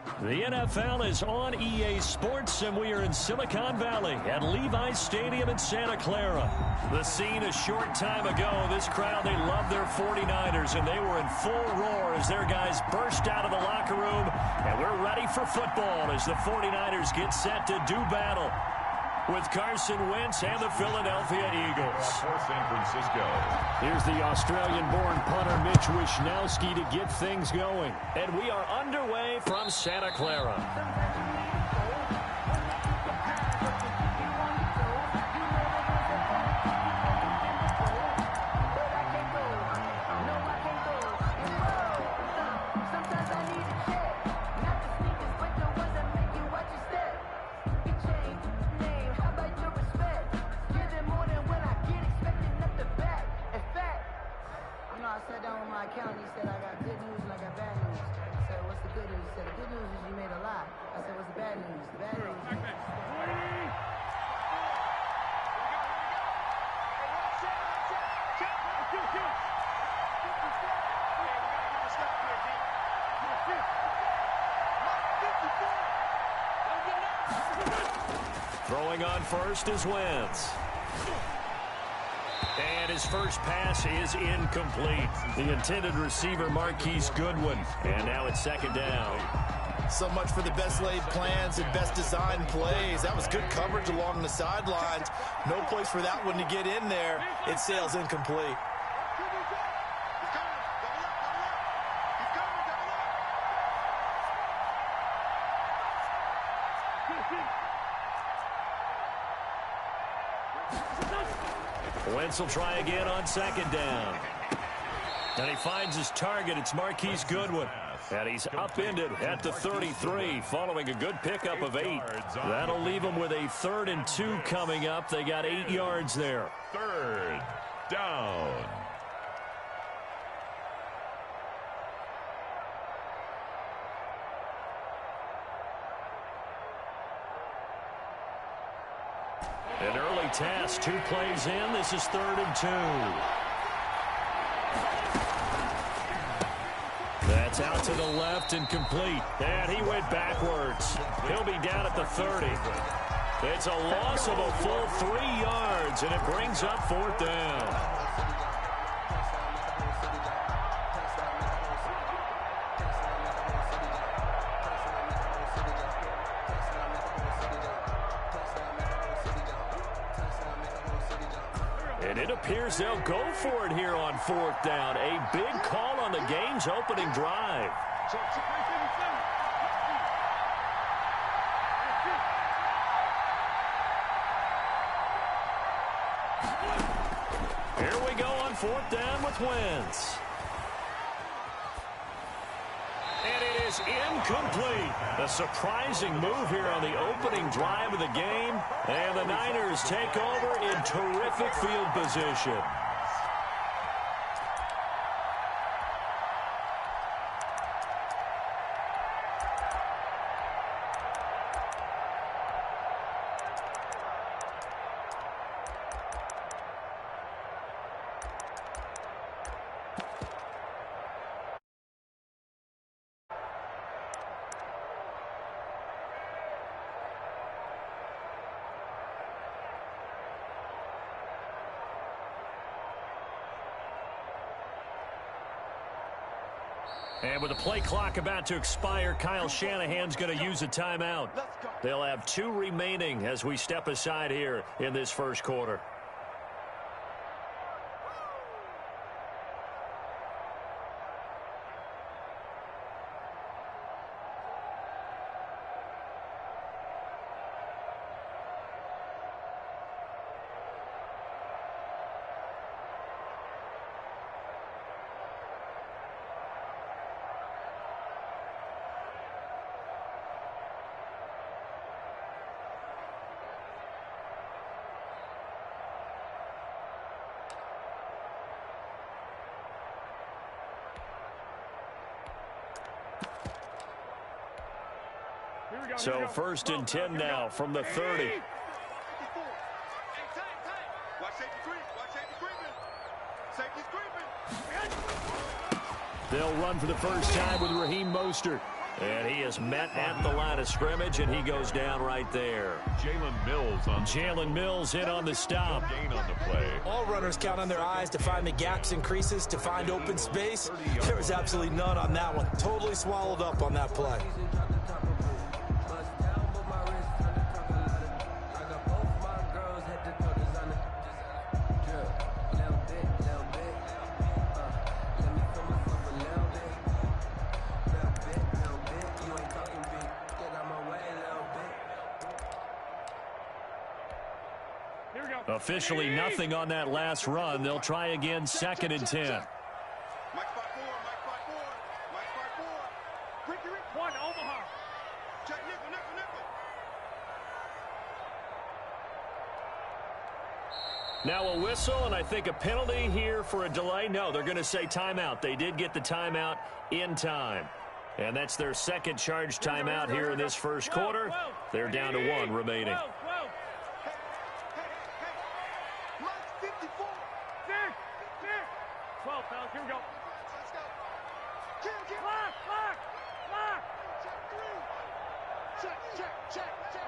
The NFL is on EA Sports, and we are in Silicon Valley at Levi's Stadium in Santa Clara. The scene a short time ago, this crowd, they love their 49ers, and they were in full roar as their guys burst out of the locker room, and we're ready for football as the 49ers get set to do battle with Carson Wentz and the Philadelphia Eagles. For San Francisco. Here's the Australian-born punter Mitch Wishnowsky to get things going. And we are underway from Santa Clara. Throwing on first is Wentz. And his first pass is incomplete. The intended receiver, Marquise Goodwin. And now it's second down. So much for the best laid plans and best designed plays. That was good coverage along the sidelines. No place for that one to get in there. It sails incomplete. Wentz will try again on second down. And he finds his target. It's Marquise Goodwin. And he's upended at the 33 following a good pickup of 8. That'll leave him with a 3rd and 2 coming up. They got 8 yards there. Third down. An early task, 2 plays in. This is 3rd and 2. That's out to the left and complete. And he went backwards. He'll be down at the 30. It's a loss of a full 3 yards, and it brings up 4th down. And it appears they'll go for it here on 4th down. A big call on the game's opening drive. Here we go on 4th down with Wentz. And it is incomplete. A surprising move here on the opening drive of the game. And the Niners take over in terrific field position. And with the play clock about to expire, Kyle Shanahan's going to use a timeout. They'll have 2 remaining as we step aside here in this first quarter. So 1st and 10 now from the 30. They'll run for the first time with Raheem Mostert. And he is met at the line of scrimmage, and he goes down right there. Jalen Mills in on the stop. Gain on the play. All runners count on their eyes to find the gaps and creases, to find open space. There was absolutely none on that one. Totally swallowed up on that play. Officially nothing on that last run. They'll try again, 2nd and 10. Mike 5-4, Mike 5-4, Mike 5-4. One, Omaha. Check nickel. Now a whistle, and I think a penalty here for a delay. No, they're going to say timeout. They did get the timeout in time. And that's their second charge timeout here in this first quarter. They're down to 1 remaining. 12, fellas, here we go. Let's go. Lock. Check.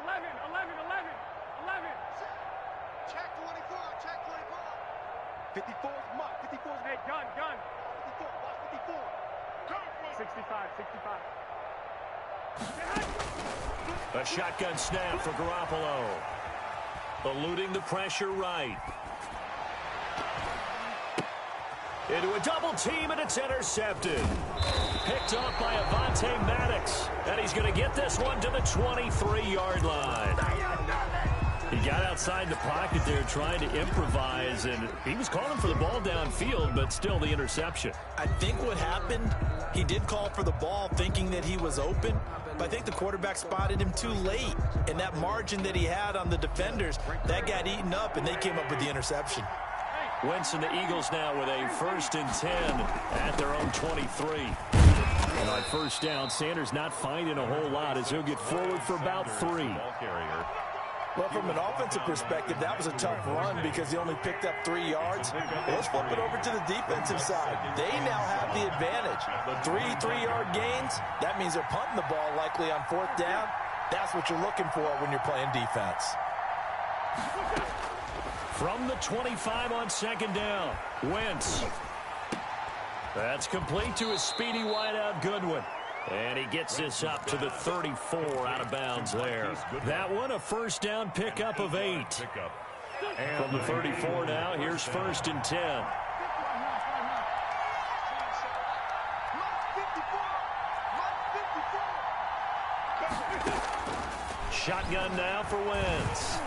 11. Check 24. 54's Muck. 54's hey, gun. 54. Watch 54. 65. A shotgun snap for Garoppolo. Eluding the pressure right. Into a double team, and it's intercepted. Picked off by Avonte Maddox. And he's going to get this one to the 23-yard line. He got outside the pocket there trying to improvise, and he was calling for the ball downfield, but still the interception. I think what happened, he did call for the ball thinking that he was open, but I think the quarterback spotted him too late. And that margin that he had on the defenders, that got eaten up, and they came up with the interception. Wentz and the Eagles now with a 1st and 10 at their own 23. And on first down, Sanders not finding a whole lot as he'll get forward for about 3. Well, from an offensive perspective, that was a tough run because he only picked up 3 yards. Let's flip it over to the defensive side. They now have the advantage. 3-3-yard gains, that means they're punting the ball likely on 4th down. That's what you're looking for when you're playing defense. From the 25 on 2nd down, Wentz. That's complete to his speedy wideout Goodwin. And he gets this up to the 34 out of bounds there. That one a 1st down pickup of 8. From the 34 now, here's 1st and 10. Shotgun now for Wentz.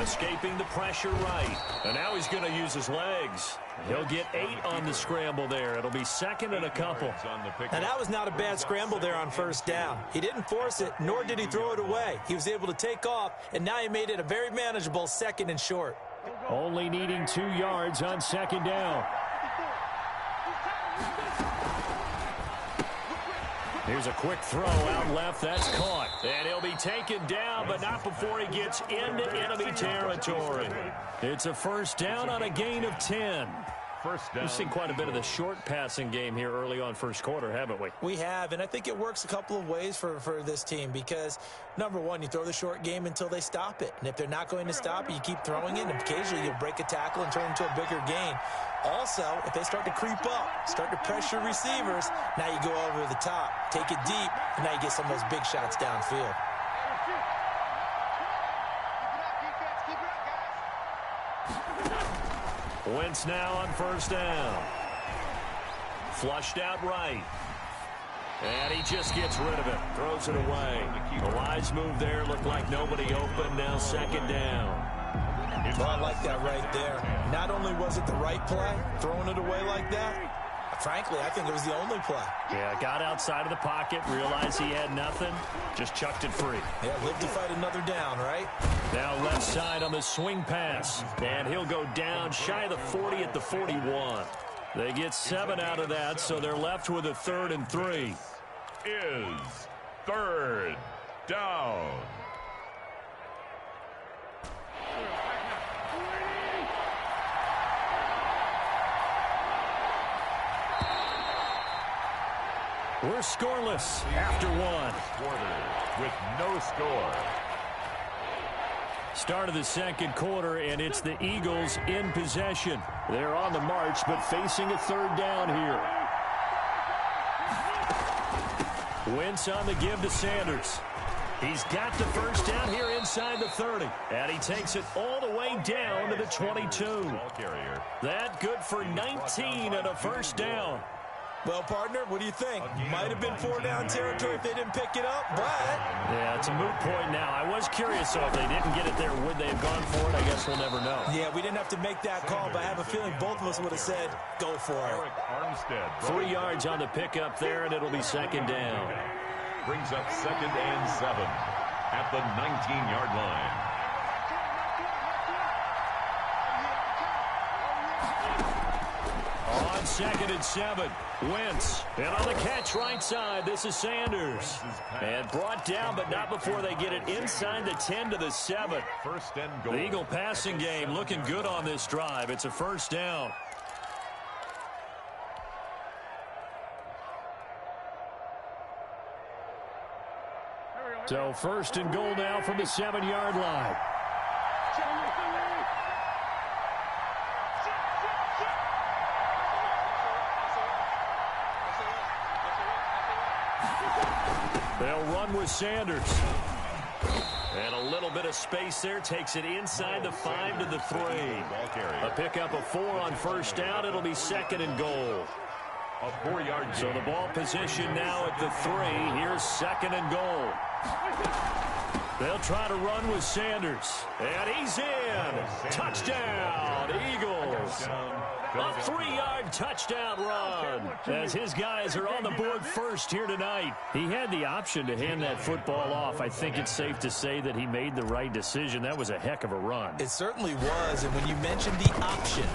Escaping the pressure right. And now he's going to use his legs. He'll get 8 on the scramble there. It'll be 2nd and a couple. Now, that was not a bad scramble there on 1st down. He didn't force it, nor did he throw it away. He was able to take off, and now he made it a very manageable 2nd and short. Only needing 2 yards on 2nd down. Here's a quick throw out left. That's caught. And he'll be taken down, but not before he gets into enemy territory. It's a 1st down on a gain of 10. We've seen quite a bit of the short passing game here early on first quarter, haven't we? We have, and I think it works a couple of ways for this team because, number one, you throw the short game until they stop it. And if they're not going to stop it, you keep throwing it, and occasionally you'll break a tackle and turn into a bigger gain. Also, if they start to creep up, start to pressure receivers, now you go over the top, take it deep, and now you get some of those big shots downfield. Wentz now on 1st down. Flushed out right. And he just gets rid of it. Throws it away. A wise move there. Looked like nobody open. Now 2nd down. Well, I like that right there. Not only was it the right play, throwing it away like that, frankly, I think it was the only play. Yeah, got outside of the pocket, realized he had nothing, just chucked it free. Yeah, live to fight another down, right? Now left side on the swing pass, and he'll go down shy of the 40 at the 41. They get 7 out of that, so they're left with a 3rd and 3. Is 3rd down. We're scoreless after one. Quarter with no score. Start of the second quarter, and it's the Eagles in possession. They're on the march, but facing a third down here. Wentz on the give to Sanders. He's got the first down here inside the 30. And he takes it all the way down to the 22. That good for 19 and a first down. Well, partner, what do you think? Might have been 4-down territory if they didn't pick it up, but... Yeah, it's a moot point now. I was curious, so if they didn't get it there, would they have gone for it? I guess we'll never know. Yeah, we didn't have to make that call, but I have a feeling both of us would have said, go for it. 3 yards on the pickup there, and it'll be second down. Brings up 2nd and 7 at the 19-yard line. On 2nd and 7, Wentz. And on the catch right side, this is Sanders. And brought down, but not before they get it inside the 10 to the 7. First and goal. The Eagle passing game looking good on this drive. It's a first down. So first and goal now from the 7-yard line. They'll run with Sanders. And a little bit of space there. Takes it inside the 5 to the 3. A pickup of 4 on first down. It'll be 2nd and goal. A 4-yard gain. So the ball position now at the 3. Here's 2nd and goal. They'll try to run with Sanders. And he's in. Touchdown, Eagles. A 3-yard touchdown run as his guys are on the board first here tonight. He had the option to hand that football off. I think it's safe to say that he made the right decision. That was a heck of a run. It certainly was, and when you mentioned the option,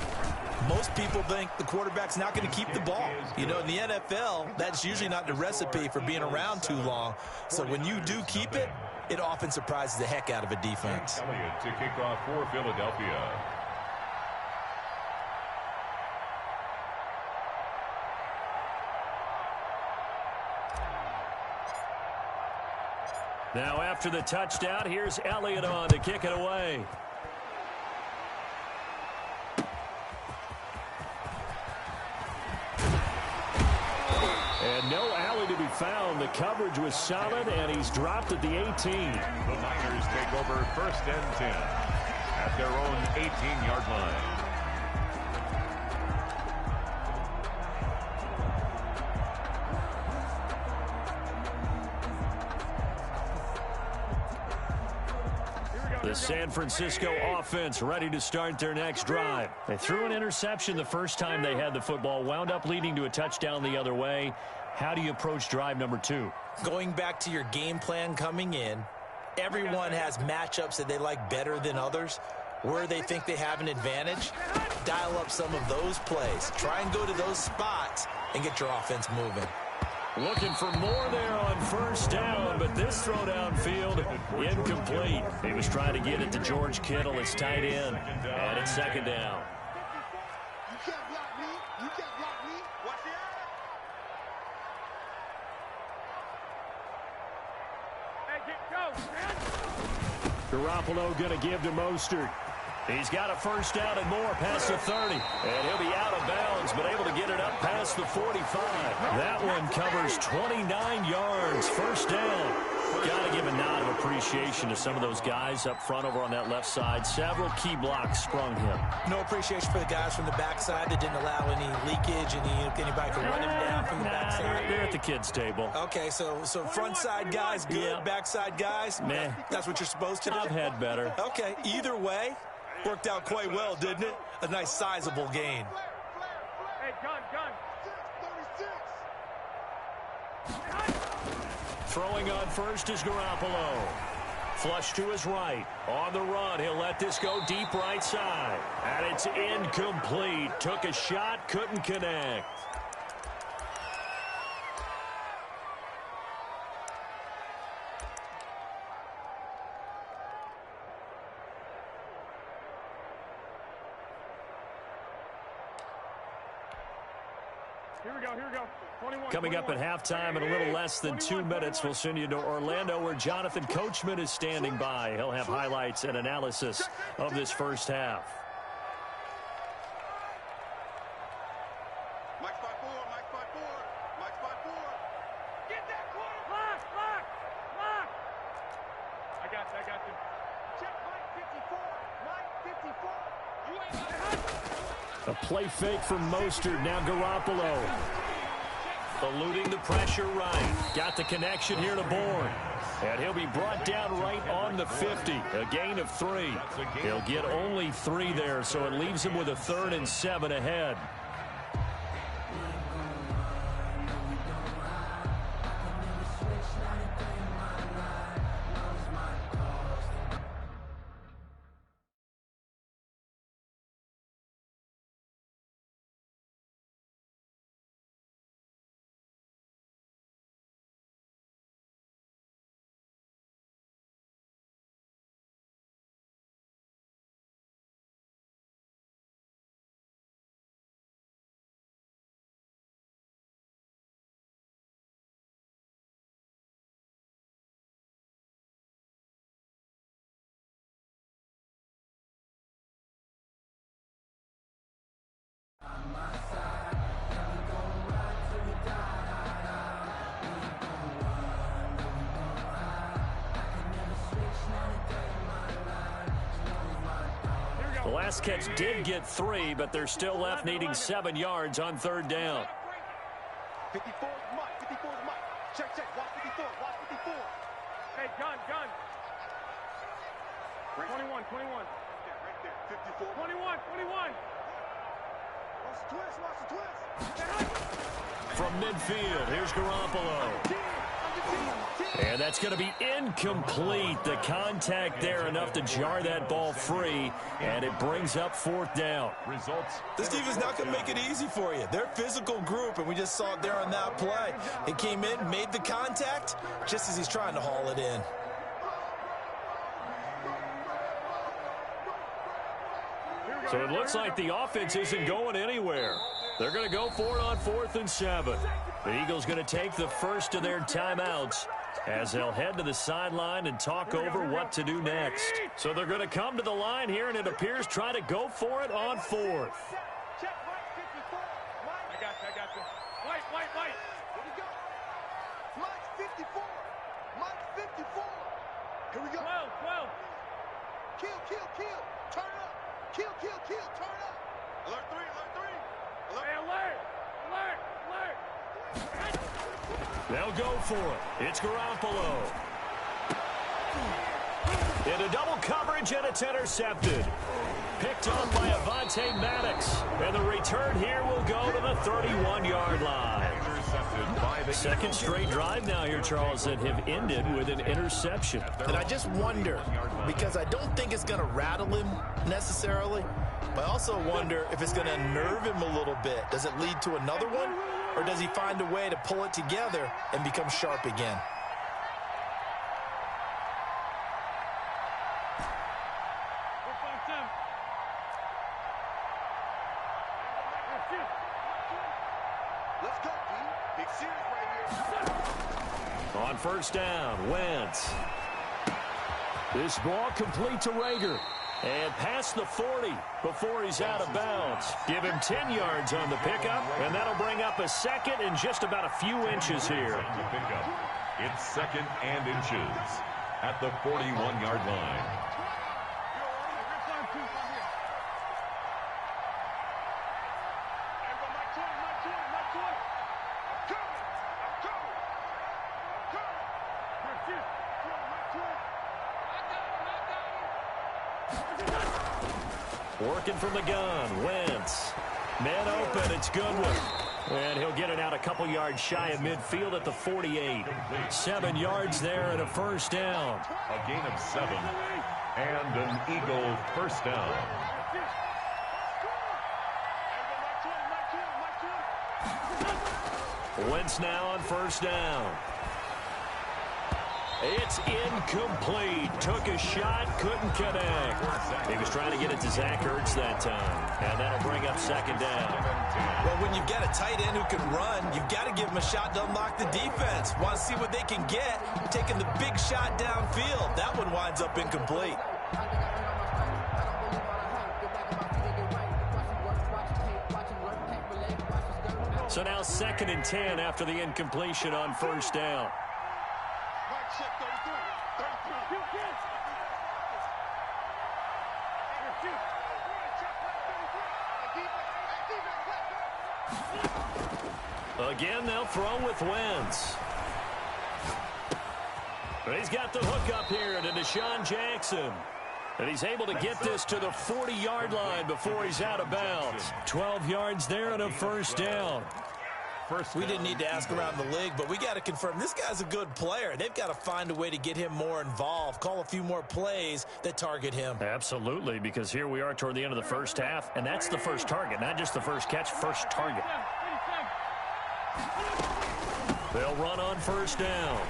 most people think the quarterback's not going to keep the ball. You know, in the NFL, that's usually not the recipe for being around too long. So when you do keep it, it often surprises the heck out of a defense. Elliott to kick off for Philadelphia. Now after the touchdown, here's Elliott on to kick it away. And no alley to be found. The coverage was solid, and he's dropped at the 18. The Niners take over 1st and 10 at their own 18-yard line. The San Francisco offense ready to start their next drive. They threw an interception the first time they had the football, wound up leading to a touchdown the other way. How do you approach drive number 2? Going back to your game plan coming in, everyone has matchups that they like better than others. Where they think they have an advantage, dial up some of those plays. Try and go to those spots and get your offense moving. Looking for more there on first down, but this throw downfield incomplete. He was trying to get it to George Kittle, his tight end, and it's 2nd down. You can't block me. You can't block me. Watch it. Hey, go, man. Garoppolo going to give to Mostert. He's got a first down and more past the 30. And he'll be out of bounds, but able to get it up past the 45. That one covers 29 yards. First down. Got to give a nod of appreciation to some of those guys up front over on that left side. Several key blocks sprung him. No appreciation for the guys from the backside that didn't allow any leakage, anybody could run him down from the backside. They're at the kids' table. Okay, so front side guys good, Yeah. backside guys, Meh. That's what you're supposed to do? I've had better. Okay, either way, worked out quite well, didn't it? A nice sizable gain. Hey, gun. Throwing on first is Garoppolo. Flush to his right. On the run, he'll let this go deep right side. And it's incomplete. Took a shot, couldn't connect. Here we go. Coming up at halftime in a little less than 2 minutes, we'll send you to Orlando where Jonathan Coachman is standing by. He'll have highlights and analysis of this first half. A play fake from Mostert. Now Garoppolo. Eluding the pressure right. Got the connection here to Bourne. And he'll be brought down right on the 50. A gain of 3. He'll get only 3 there, so it leaves him with a 3rd and 7 ahead. The last catch did get 3, but they're still left needing 7 yards on 3rd down. 54 is Mike. 54 is Mike. Check, check. Watch 54. Watch 54. Hey, gun. 21. Right there. 54. 21. Watch the twist. From midfield, here's Garoppolo. And that's going to be incomplete. The contact there enough to jar that ball free, and it brings up 4th down. This defense is not going to make it easy for you. They're a physical group, and we just saw it there on that play. It came in, made the contact, just as he's trying to haul it in. So it looks like the offense isn't going anywhere. They're going to go for it on 4th and 7. The Eagles going to take the first of their timeouts as they'll head to the sideline and talk over what to do next. So they're going to come to the line here, and it appears try to go for it on 4th. Check, Mike 54. Mike. I got you. White. Here we go. Mike 54. Mike 54. Here we go. 12. Kill. Turn up. Kill. Turn up. Alert 3. Alert. They'll go for it. It's Garoppolo. Into double coverage, and it's intercepted. Picked up by Avonte Maddox. And the return here will go to the 31-yard line. Second straight drive now here, Charles, that have ended with an interception. And I just wonder, because I don't think it's going to rattle him necessarily, but I also wonder if it's going to nerve him a little bit. Does it lead to another one, or does he find a way to pull it together and become sharp again? Let's go, D. Big series right here. On 1st down, Wentz. This ball complete to Rager. And past the 40 before he's out of bounds. Give him 10 yards on the pickup, and that'll bring up a 2nd and just about a few inches here. It's 2nd and inches at the 41-yard line. Working from the gun, Wentz. Man open, it's Goodwin. And he'll get it out a couple yards shy of midfield at the 48. 7 yards there and a 1st down. A gain of 7 and an Eagle 1st down. Wentz now on 1st down. It's incomplete. Took a shot, couldn't connect. He was trying to get it to Zach Ertz that time, and that'll bring up second down. Well, when you've got a tight end who can run, you've got to give him a shot to unlock the defense. Want to see what they can get, taking the big shot downfield. That one winds up incomplete. So now 2nd and 10 after the incompletion on first down. Again, they'll throw with Wentz. He's got the hook up here to Deshaun Jackson. And he's able to get this to the 40-yard line before he's out of bounds. 12 yards there and a first down. We didn't need to ask around the league, but we got to confirm this guy's a good player. They've got to find a way to get him more involved, call a few more plays that target him. Absolutely, because here we are toward the end of the first half, and that's the first target, not just the first catch, first target. They'll run on first down.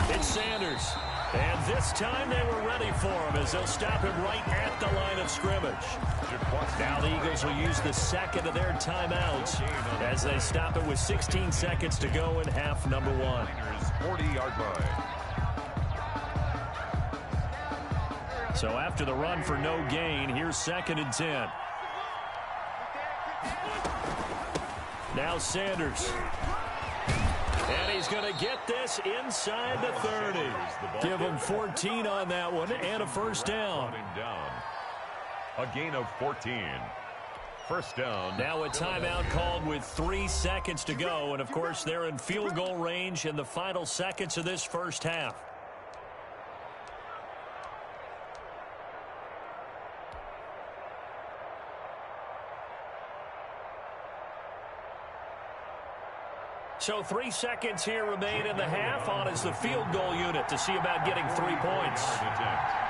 It's Sanders. And this time they were ready for him as they'll stop him right at the line of scrimmage. Now the Eagles will use the second of their timeouts as they stop it with 16 seconds to go in half number 1. 40-yard line. So after the run for no gain, here's 2nd and 10. Now Sanders. And he's going to get this inside the 30. Give him 14 on that one and a first down. A gain of 14. First down. Now a timeout called with 3 seconds to go. And, of course, they're in field goal range in the final seconds of this first half. So 3 seconds here remain in the half. On is the field goal unit to see about getting 3 points.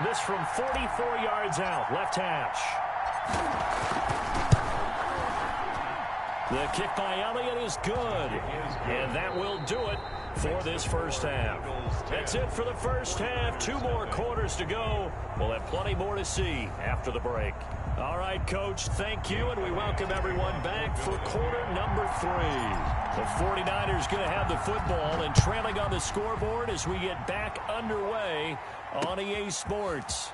This from 44 yards out, left hash. The kick by Elliott is good. And that will do it for this first half. That's it for the first half. 2 more quarters to go. We'll have plenty more to see after the break. All right, Coach, thank you, and we welcome everyone back for quarter number 3. The 49ers going to have the football and trailing on the scoreboard as we get back underway on EA Sports.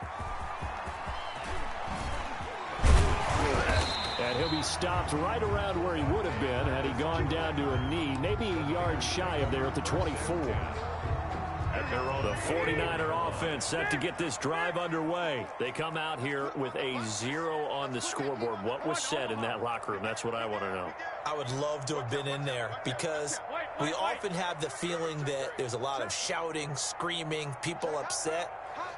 And he'll be stopped right around where he would have been had he gone down to a knee, maybe a yard shy of there at the 24. The 49er offense set to get this drive underway. They come out here with a 0 on the scoreboard. What was said in that locker room? That's what I want to know. I would love to have been in there because we often have the feeling that there's a lot of shouting, screaming, people upset.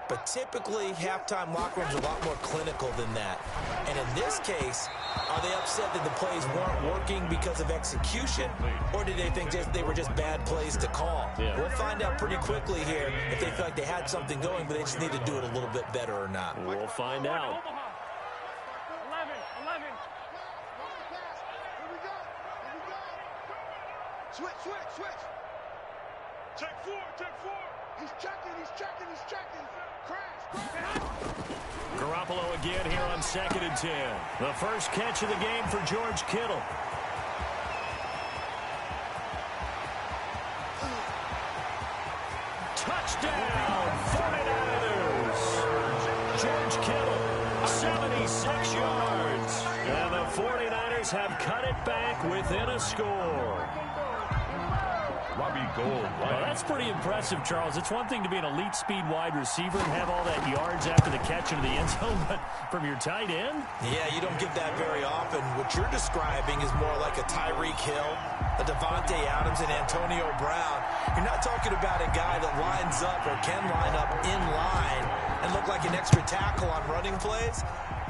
But typically, halftime locker rooms are a lot more clinical than that. And in this case, are they upset that the plays weren't working because of execution, or did they think they were just bad plays to call? Yeah. We'll find out pretty quickly here if they feel like they had something going, but they just need to do it a little bit better or not. We'll find out. 11. Switch. Check 4. He's checking. Crash. Garoppolo again here on 2nd and 10. The first catch of the game for George Kittle. Touchdown, 49ers. George Kittle, 76 yards. And the 49ers have cut it back within a score. Well, that's pretty impressive, Charles. It's one thing to be an elite speed wide receiver and have all that yards after the catch into the end zone, but from your tight end? Yeah, you don't get that very often. What you're describing is more like a Tyreek Hill, a Devontae Adams, and Antonio Brown. You're not talking about a guy that lines up or can line up in line and look like an extra tackle on running plays.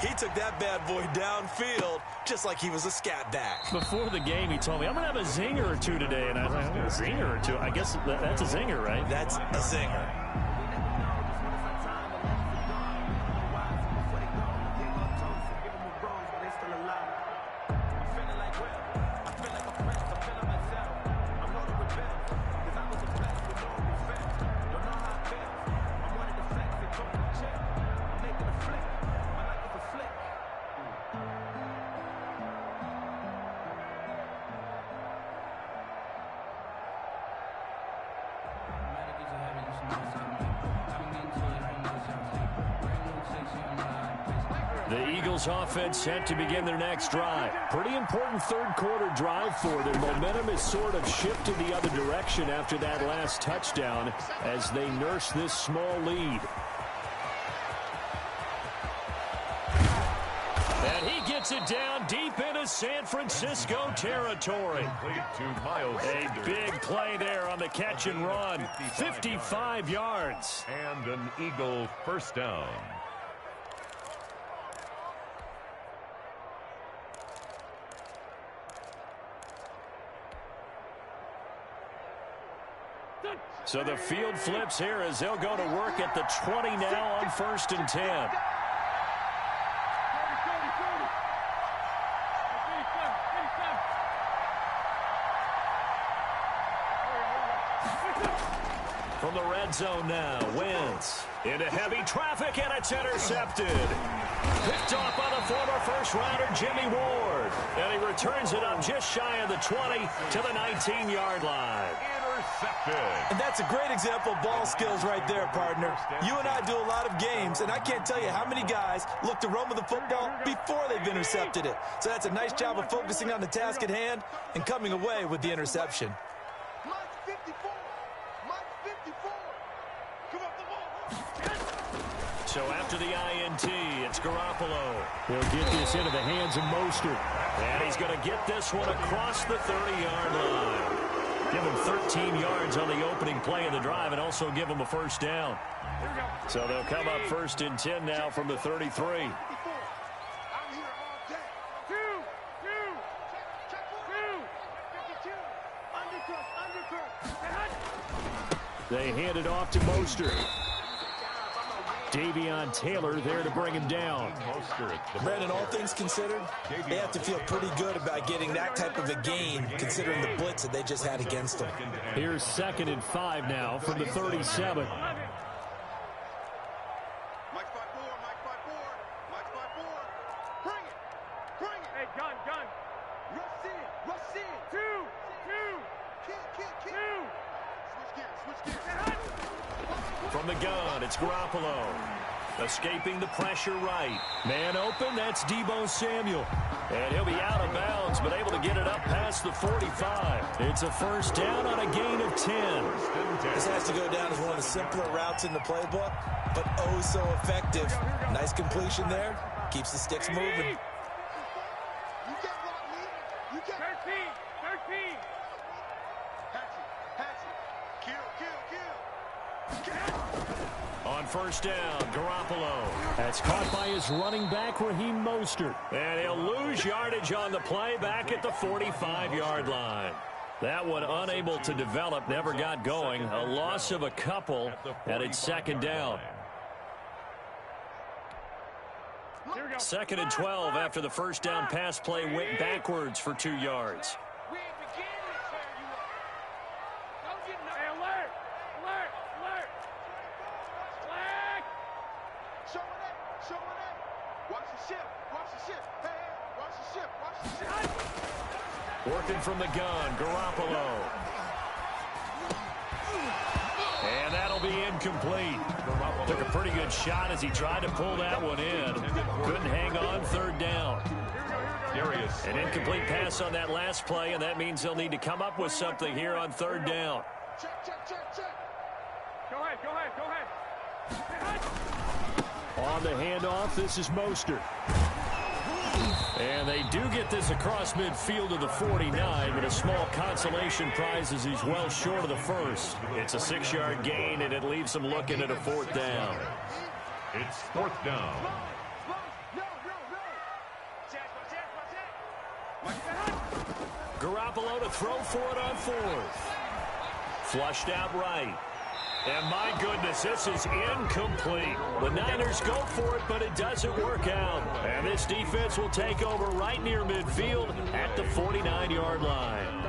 He took that bad boy downfield just like he was a scat back. Before the game, he told me, I'm going to have a zinger or two today. And I was like, a zinger or two? I guess that's a zinger, right? That's a zinger. The Eagles offense set to begin their next drive. Pretty important third quarter drive for them. Momentum is sort of shifted the other direction after that last touchdown as they nurse this small lead. And he gets it down deep into San Francisco territory. A big play there on the catch and run. 55 yards. And an Eagle first down. So the field flips here as they'll go to work at the 20 now on 1st and 10. From the red zone now, Wentz into heavy traffic, and it's intercepted. Picked off by the former first-rounder Jimmy Ward. And he returns it up just shy of the 20 to the 19-yard line. And that's a great example of ball skills right there, partner. You and I do a lot of games, and I can't tell you how many guys look to run with the football before they've intercepted it. So that's a nice job of focusing on the task at hand and coming away with the interception. So after the INT, it's Garoppolo. He'll get this into the hands of Mostert. And he's going to get this one across the 30-yard line. Give him 13 yards on the opening play of the drive and also give him a first down. So they'll come up 1st and 10 now from the 33. They hand it off to Mostert. Davion Taylor there to bring him down. Brandon, all things considered, they have to feel pretty good about getting that type of a gain considering the blitz that they just had against them. Here's 2nd and 5 now from the 37. From the gun, it's Garoppolo. Escaping the pressure right. Man open, that's Deebo Samuel. And he'll be out of bounds, but able to get it up past the 45. It's a first down on a gain of 10. This has to go down as one of the simpler routes in the playbook, but oh so effective. Nice completion there. Keeps the sticks moving. On first down, Garoppolo. That's caught by his running back, Raheem Mostert. And he'll lose yardage on the play back at the 45-yard line. That one unable to develop, never got going. A loss of a couple, and it's 2nd down. 2nd and 12 after the first down pass play went backwards for 2 yards. Working from the gun, Garoppolo. And that'll be incomplete. Took a pretty good shot as he tried to pull that one in. Couldn't hang on, 3rd down. An incomplete pass on that last play, and that means they'll need to come up with something here on 3rd down. Go ahead. On the handoff, this is Mostert. And they do get this across midfield to the 49, but a small consolation prize as he's well short of the first. It's a 6-yard gain, and it leaves them looking at a 4th down. It's 4th down. Garoppolo to throw for it on 4th. Flushed out right. And my goodness, this is incomplete. The Niners go for it, but it doesn't work out. And this defense will take over right near midfield at the 49-yard line.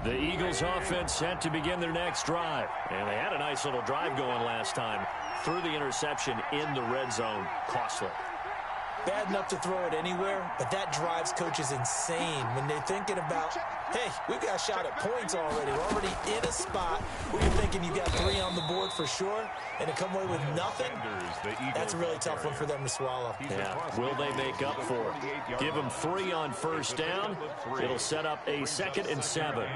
The Eagles offense set to begin their next drive. And they had a nice little drive going last time. Threw the interception in the red zone. Costly. bad enough to throw it anywhere, but that drives coaches insane when they're thinking about, hey, we've got a shot at points already. We're already in a spot where you're thinking you got 3 on the board for sure, and to come away with nothing, that's a really tough one for them to swallow. Yeah, will they make up for it? Give them 3 on first down. It'll set up a 2nd and 7.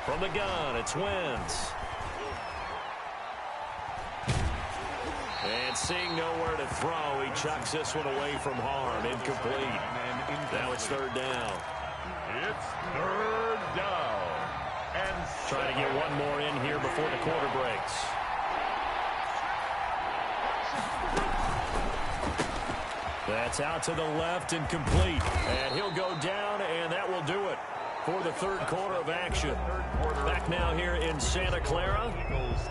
From the gun, it's Wentz. And seeing nowhere to throw, he chucks this one away from harm. Incomplete. Now it's 3rd down. It's 3rd down. And trying to get one more in here before the quarter breaks. That's out to the left and complete. And he'll go down, and that will do it for the 3rd quarter of action. Back now here in Santa Clara.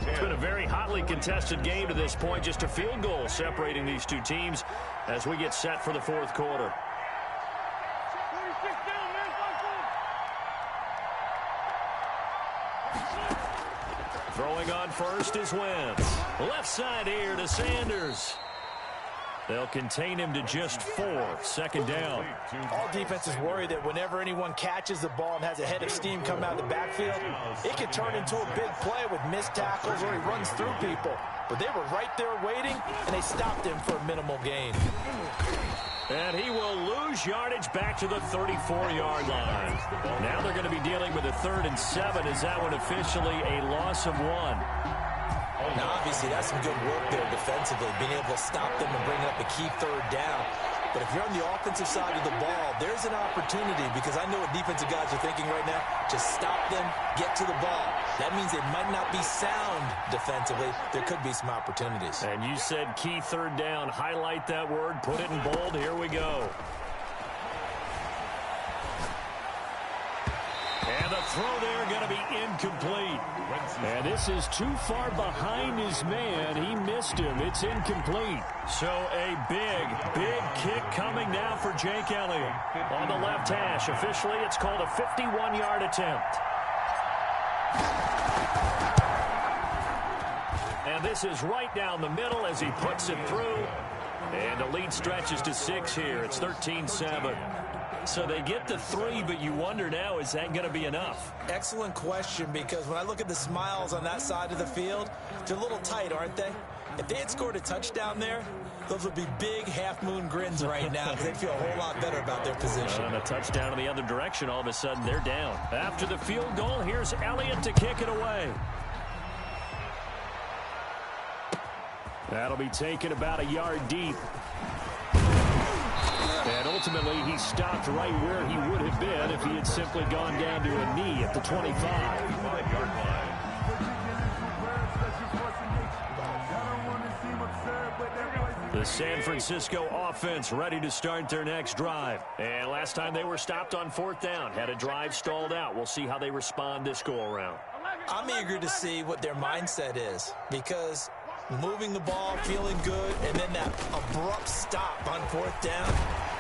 It's been a very hotly contested game to this point. Just a field goal separating these two teams as we get set for the 4th quarter. Throwing on first is Wentz. Left side here to Sanders. They'll contain him to just 4. 2nd down. All defenses worry that whenever anyone catches the ball and has a head of steam come out of the backfield, it can turn into a big play with missed tackles or he runs through people. But they were right there waiting, and they stopped him for a minimal gain. And he will lose yardage back to the 34-yard line. Now they're going to be dealing with a 3rd and 7. Is that one officially a loss of 1? Now, obviously, that's some good work there defensively, being able to stop them and bring up a key 3rd down. But if you're on the offensive side of the ball, there's an opportunity, because I know what defensive guys are thinking right now. Just stop them, get to the ball. That means they might not be sound defensively. There could be some opportunities. And you said key 3rd down. Highlight that word. Put it in bold. Here we go. And the throw there going to be incomplete. And this is too far behind his man. He missed him. It's incomplete. So a big kick coming now for Jake Elliott. On the left hash. Officially, it's called a 51-yard attempt. And this is right down the middle as he puts it through. And the lead stretches to 6 here. It's 13-7. So they get the 3, but you wonder now, is that going to be enough? Excellent question, because when I look at the smiles on that side of the field, they're a little tight, aren't they? If they had scored a touchdown there, those would be big half-moon grins right now, because they'd feel a whole lot better about their position. And a touchdown in the other direction, all of a sudden they're down. After the field goal, here's Elliott to kick it away. That'll be taken about a yard deep. And ultimately, he stopped right where he would have been if he had simply gone down to a knee at the 25. The San Francisco offense ready to start their next drive. And last time they were stopped on 4th down, had a drive stalled out. We'll see how they respond this go-around. I'm eager to see what their mindset is, because moving the ball, feeling good, and then that abrupt stop on 4th down.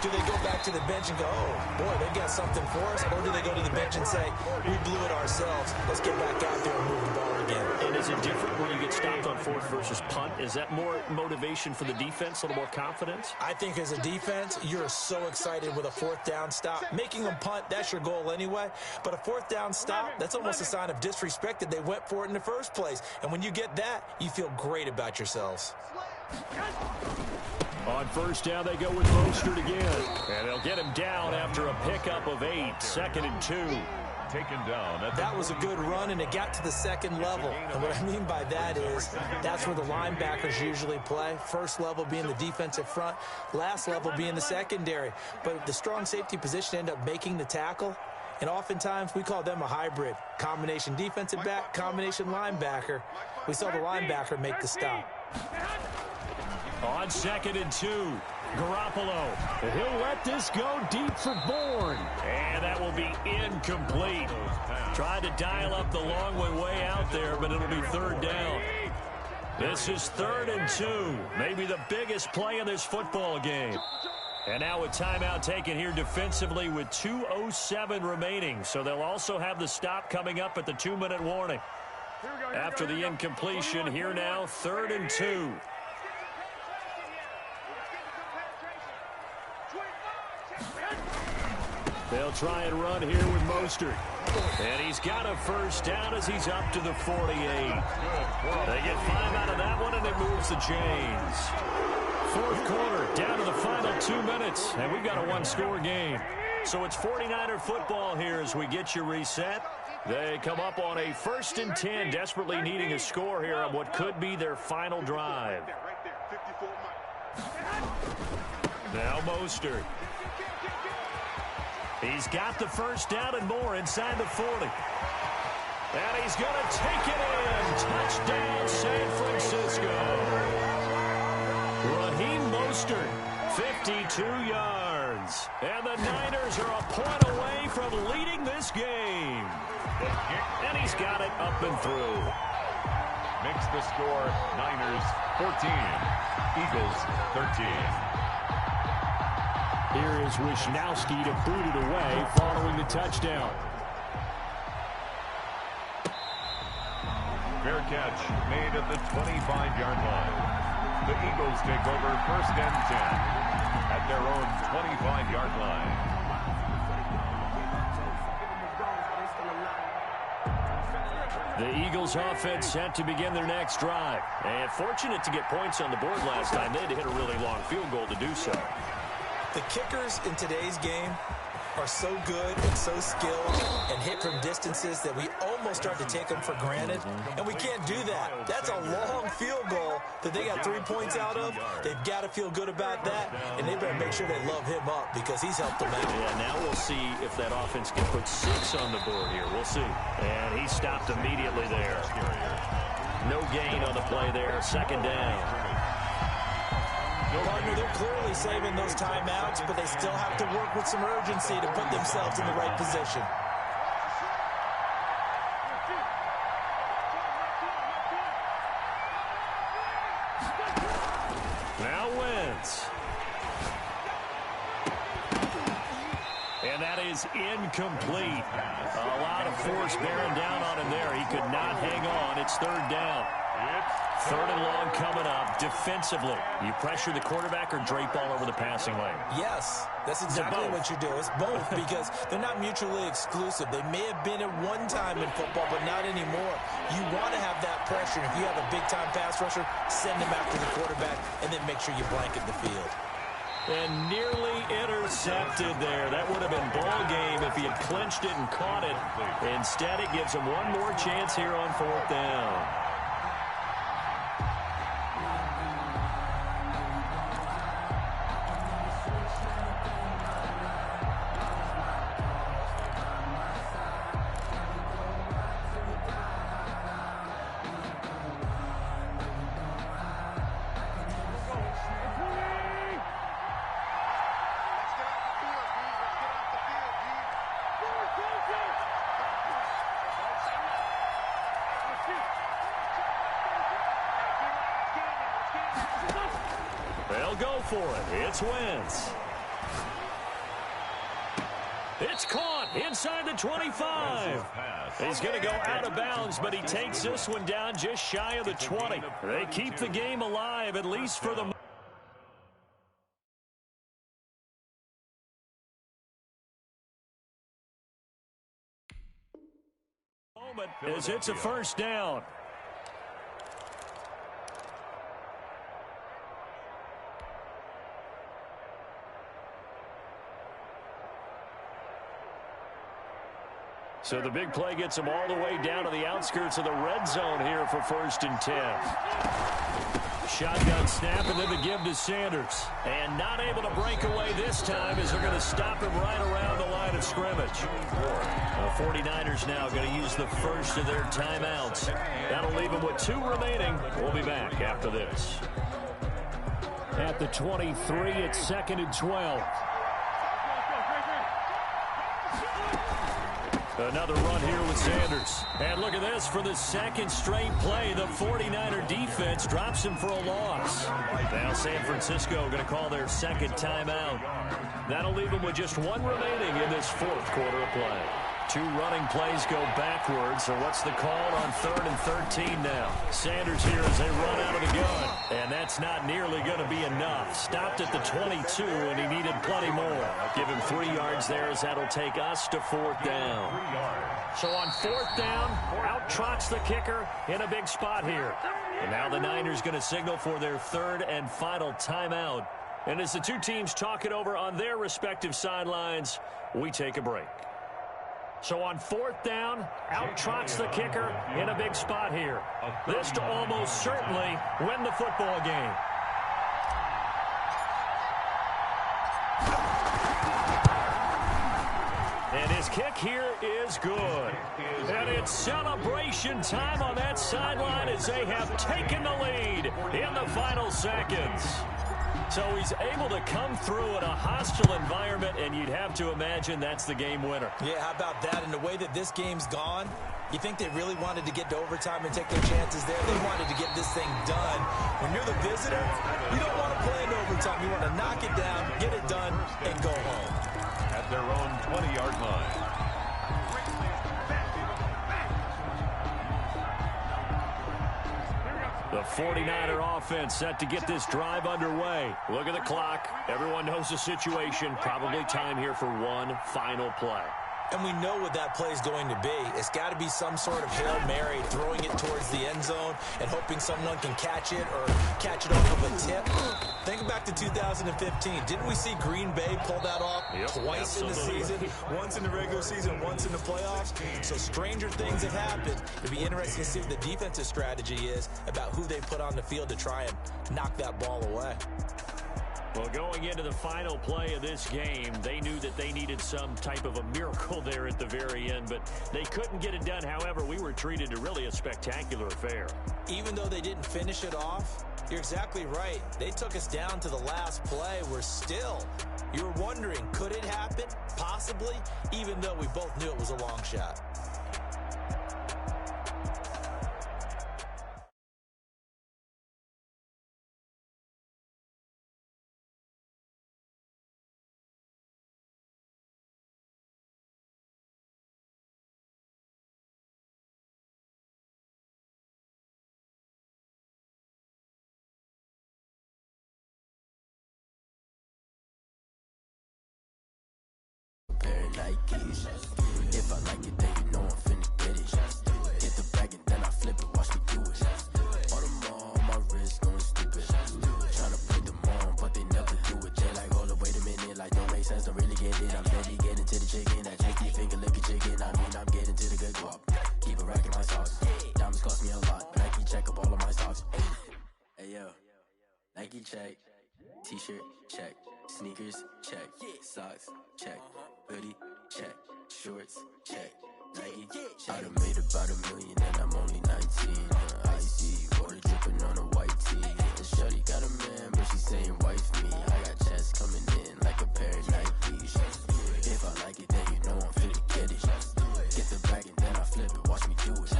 Do they go back to the bench and go, oh, boy, they got something for us? Or do they go to the bench and say, we blew it ourselves. Let's get back out there and move the ball again. And is it different when you get stopped on 4th versus punt? Is that more motivation for the defense, a little more confidence? I think as a defense, you're so excited with a 4th down stop. Making them punt, that's your goal anyway. But a 4th down stop, that's almost a sign of disrespect that they went for it in the first place. And when you get that, you feel great about yourselves. On 1st down, they go with Mostert again. And they'll get him down after a pickup of 8. 2nd and 2. Taken down. That was a good run, and it got to the 2nd level. And what I mean by that is that's where the linebackers usually play. First level being the defensive front, last level being the secondary. But the strong safety position ended up making the tackle. And oftentimes we call them a hybrid. Combination defensive back, combination linebacker. We saw the linebacker make the stop. On 2nd and 2, Garoppolo. He'll let this go deep for Bourne. And that will be incomplete. Tried to dial up the long way out there, but it'll be 3rd down. This is 3rd and 2. Maybe the biggest play in this football game. And now a timeout taken here defensively with 2:07 remaining. So they'll also have the stop coming up at the 2-minute warning. After the incompletion, here now, 3rd and 2. They'll try and run here with Mostert. And he's got a first down as he's up to the 48. They get 5 out of that one, and it moves the chains. 4th quarter, down to the final 2 minutes, and we've got a one-score game. So it's 49er football here as we get you reset. They come up on a 1st and 10, desperately needing a score here on what could be their final drive. Now Mostert. He's got the first down and more inside the 40. And he's going to take it in. Touchdown, San Francisco. Raheem Mostert, 52 yards. And the Niners are a point away from leading this game. And he's got it up and through. Makes the score Niners 14, Eagles 13. Here is Wishnowski to boot it away following the touchdown. Fair catch made at the 25-yard line. The Eagles take over 1st and 10 at their own 25-yard line. The Eagles offense set to begin their next drive. And fortunate to get points on the board last time. They had to hit a really long field goal to do so. The kickers in today's game are so good and so skilled and hit from distances that we almost start to take them for granted, and we can't do that. That's a long field goal that they got 3 points out of. They've got to feel good about that, and they better make sure they love him up because he's helped them out. Yeah, now we'll see if that offense can put 6 on the board here. We'll see. And he stopped immediately there. No gain on the play there. 2nd down. Partner, they're clearly saving those timeouts, but they still have to work with some urgency to put themselves in the right position. Now Wentz. And that is incomplete. A lot of force bearing down on him there. He could not hang on. It's 3rd down. 3rd and long coming up. Defensively, you pressure the quarterback or drape all over the passing lane? Yes, that's exactly what you do. It's both because they're not mutually exclusive. They may have been at one time in football, but not anymore. You want to have that pressure. If you have a big-time pass rusher, send him after the quarterback, and then make sure you blanket the field. And nearly intercepted there. That would have been ball game if he had clinched it and caught it. Instead, it gives him one more chance here on 4th down. They'll go for it. It's Wentz. It's caught inside the 25. He's going to go out of bounds, but he takes this one down just shy of the 20. They keep the game alive, at least for the moment, as it's a 1st down. So the big play gets them all the way down to the outskirts of the red zone here for 1st and 10. Shotgun snap and then the give to Sanders. And not able to break away this time as they're going to stop him right around the line of scrimmage. The 49ers now going to use the first of their timeouts. That'll leave them with 2 remaining. We'll be back after this. At the 23, it's 2nd and 12. Another run here with Sanders. And look at this. For the second straight play, the 49er defense drops him for a loss. Now San Francisco going to call their second timeout. That'll leave them with just one remaining in this fourth quarter of play. Two running plays go backwards. So what's the call on 3rd and 13 now? Sanders here as they run out of the gun. And that's not nearly going to be enough. Stopped at the 22, and he needed plenty more. Give him 3 yards there as that'll take us to 4th down. So on 4th down, out trots the kicker in a big spot here. And now the Niners going to signal for their 3rd and final timeout. And as the two teams talk it over on their respective sidelines, we take a break. So on 4th down, out trots the kicker in a big spot here. This to almost certainly win the football game. And his kick here is good. And it's celebration time on that sideline as they have taken the lead in the final seconds. So he's able to come through in a hostile environment, and you'd have to imagine that's the game winner. Yeah, how about that? And the way that this game's gone, you think they really wanted to get to overtime and take their chances there? They wanted to get this thing done. When you're the visitor, you don't want to play in overtime. You want to knock it down, get it done, and go home. At their own 20-yard line. The 49er offense set to get this drive underway. Look at the clock. Everyone knows the situation. Probably time here for one final play. And we know what that play is going to be. It's got to be some sort of Hail Mary, throwing it towards the end zone and hoping someone can catch it or catch it off of a tip. Think back to 2015. Didn't we see Green Bay pull that off twice in the season? Once in the regular season, once in the playoffs. So stranger things have happened. It'd be interesting to see what the defensive strategy is about who they put on the field to try and knock that ball away. Well, going into the final play of this game, they knew that they needed some type of a miracle there at the very end, but they couldn't get it done. However, we were treated to really a spectacular affair. Even though they didn't finish it off, you're exactly right. They took us down to the last play. We're still, you're wondering, could it happen? Possibly, even though we both knew it was a long shot. Nikes. If I like it, then you know I'm finna get it. Get the bag and then I flip it, watch me do it. All them on my wrist going stupid. Tryna put them on, but they never do it. They like, hold up, wait a minute, like don't make sense, don't really get it. I'm steady getting to the chicken, that tasty finger licking chicken. I mean, I'm getting to the good guap. Keep a rack in my socks. Diamonds cost me a lot. Nike check up all of my socks. Hey yo, Nike check. T-shirt check. Sneakers check. Socks check. Hoodie, check. Shorts, check. Nike, check. I done made about $1 million and I'm only 19. Icy, water dripping on a white tee. And shorty got a man, but she saying wife me. I got chest coming in like a pair of Nikes. If I like it, then you know I'm finna get it. Get the bag and then I flip it, watch me do it.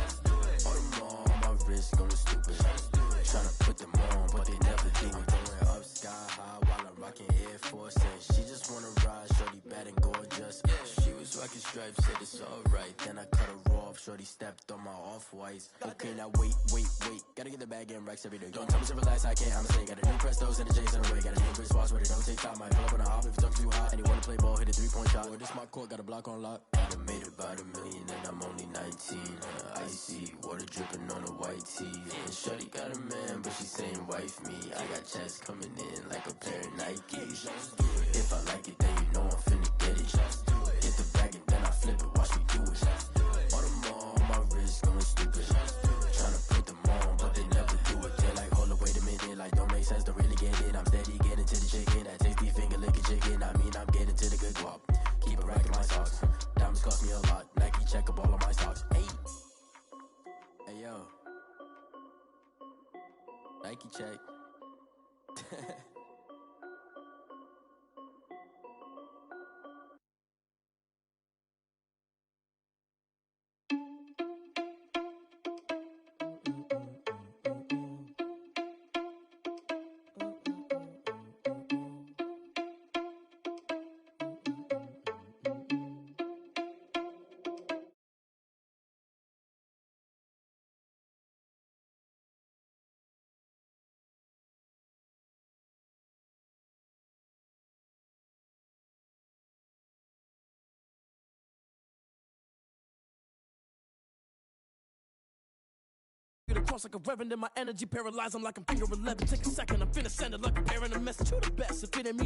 All them on my wrist going stupid. Tryna put them on, but they never do it. Going up sky high while I'm rocking Air Force. And she just wanna ride, shorty bad and gorgeous. She was rocking stripes, said it's alright. Then I cut her off, shorty stepped on my off-whites. Okay, now wait. Gotta get the bag and racks every day. Don't tell me to relax, I can't, I'm saying. Got a new Prestos and a J's in the way. Got a new wrist watch, but it don't take time. Might pull up on a hop if it's talking too hot. And you wanna play ball, hit a 3-point shot. Or this my court, got a block on lock. I done made about $1 million and I'm only 19. Icy, water dripping on a white tee. And shorty got a man, but she saying wife me. I got chest coming in like a pair of Nikes. If I like it, then you know I'm finna get it. Get the bag and then I flip it, watch me do it. All them on my wrist going stupid. Tryna put them on, but they never do it. They're like, hold up, wait a minute, like don't make sense, don't really get it. I'm steady getting to the chicken, that tasty finger licking chicken. I mean, I'm getting to the good guap. Keep a rack in my socks. Diamonds cost me a lot. Nike check up all of my socks. Hey yo, Nike check. pulse like a reverend, and my energy paralyzed. I'm like I'm finger 11. Take a second, I'm finna send it like a parent. A message to the best. If it ain't me,